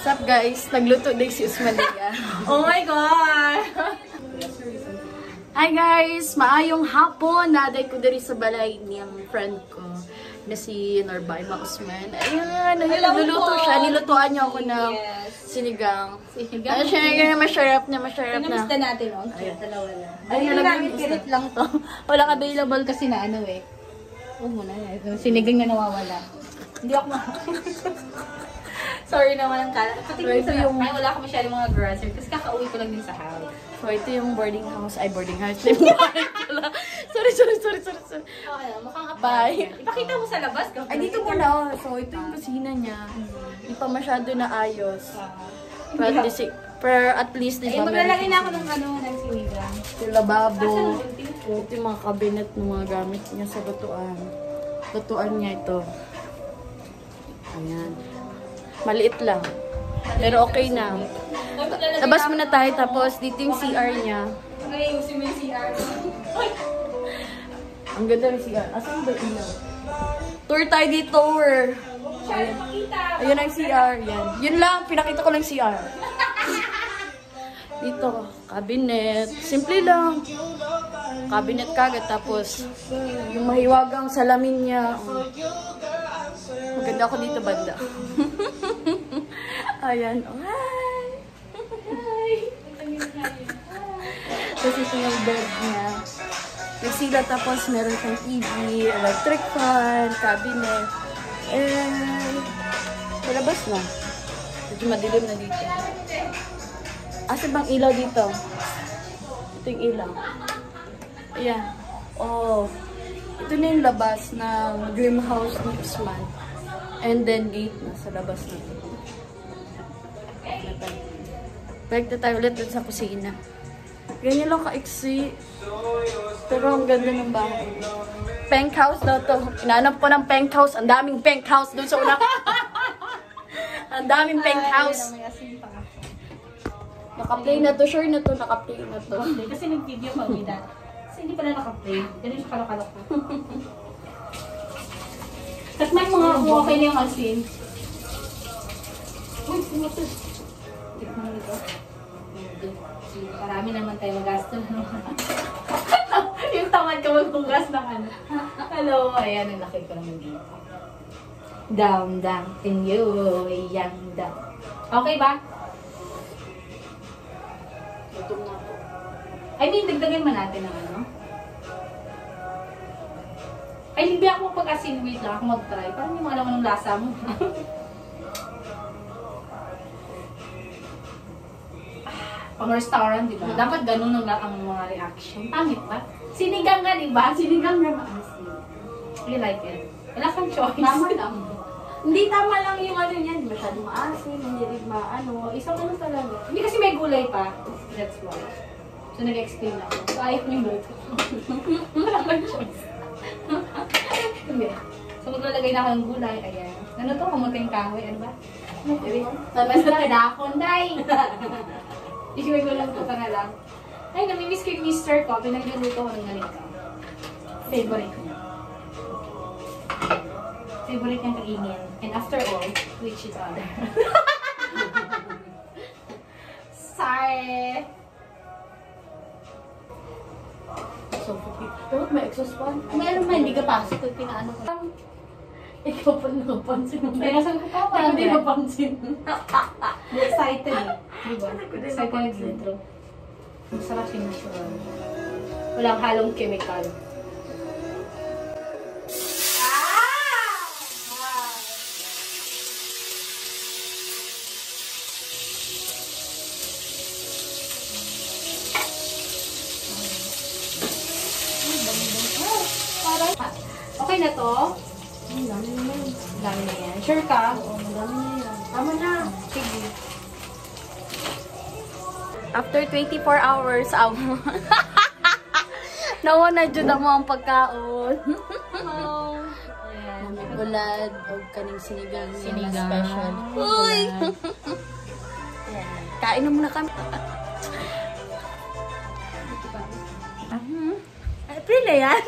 What's up guys? Nagluto din si Usmalia. Oh my God! Hi guys! Maayong hapon! Naday ko diri sa balay niyang friend ko na si Norbaima Usman. Ayan! Nagluluto siya. Nilutuan niya ako ng sinigang. Sinigang? Sinigang na masarap na. Pinamista natin, oh. Ayan. Dalawa lang. Ayun, namin pilit lang to. Walang available kasi na ano eh. Muna. Sinigang na nawawala. Hindi ako Sorry naman ang kalat. Pati yung... Ay, wala ako masyadong mga groceries kasi kakauwi ko lang din sa house. So, ito yung boarding house. Ay, boarding house. Sorry. Okay, mukhang Bye. Ipakita mo sa labas. Ay, dito muna. So, ito yung kusina niya. Hindi pa masyado na ayos. At least, ay, maglalagay na ako ng ng sinigang. Yung lababo. Ito yung mga cabinet ng mga gamit niya sa lutuan. Lutuan niya ito. Ayan. Maliit lang. Pero okay na. Labas muna tayo. Tapos, dito yung CR niya. Ayusin mo yung CR. Ang ganda ng CR. Asan ba ilaw? Tour tayo dito, tour. Ayun ang CR. Yan. Yun lang. Pinakita ko lang CR. Dito, cabinet. Simple lang. Cabinet kagad. Tapos, yung mahiwagang salamin niya. Maganda ako dito, banda. Ayan. Oh, hi! Hi! Tapos ito yung bed niya. Yung sila, tapos meron siyang TV, electric fan, cabinet. And, palabas na. Medyo madilim na dito. Asa bang ilaw dito? Ito yung ilaw. Ayan. Oh. Ito na yung labas ng dream house ni Usman. And then, gate na sa labas na ito. Balik na tayo ulit sa kusina. Ganyan lang ka-iksi. Pero ang ganda ng bahay. Pink house daw to. Inaanap ko ng pink house. Ang daming pink house dun sa una. Ang daming pink house. Naka-play na to. Sure na to. Naka-play na to. Kasi nag-video kami dati. Kasi hindi pala naka-play. Ganun siya kalok-kalok na. Tapos may mga okay na yung asin. Uy, ito. Tikman mo ito. Marami naman tayo magasto. Yung tamad ka magbugas ng ano. Hello, ayan, ang laki ko naman dito. Down, in you, young down. Okay ba? Gutom na po. I mean, dagdagan man natin ng ano. Ay, hindi ako pag-asin. Wait lang, ako mag-try. Parang hindi mo alam anong lasa mo. Pang restaurant, di ba? Dapat ganun ang mga reaction. Pangit ba? Sinigang nga, di ba? Sinigang nga maasin. You like it? Wala kang choice. Tama lang. Hindi tama lang yung ano niyan. Masyadong maasin, hindi rin maano. Isang ano talaga. Hindi kasi may gulay pa. That's why. So, nag-explain ako. So, ayaw ko yung luto. Wala kang choice. So, maglalagay na ako ng gulay. Ayan. Ano to? Kamuting kahoy. Ano ba? Tapos na kadakon, day! Isipin ko lang ito pa na lang. Ay, namimiss ko yung mister ko. Pinagluluto ko ng ganito. Favorite niya. Favorite niyang kainin. And after all, which is other. Sorry! So, dapat may exhaust fan. Meron ba? Hindi ka pasok. Pinaano ko. Ikaw pa nakapansin mo. Kaya nasan ko pa. Parang hindi napansin. Excited eh. Diba? Excited na dito. Masarap siya na siya. Walang halong chemical. Okay na to? Ang dami na yan. Dami na yan. Sure ka? Oo, madami na yan. Tama na. Sige. After 24 hours, nawa na dyan mo ang pagkaon. Ayan. May bulad o kaning sinigang. Sinigang. Special. Uy! Kain na muna kami. April na yan?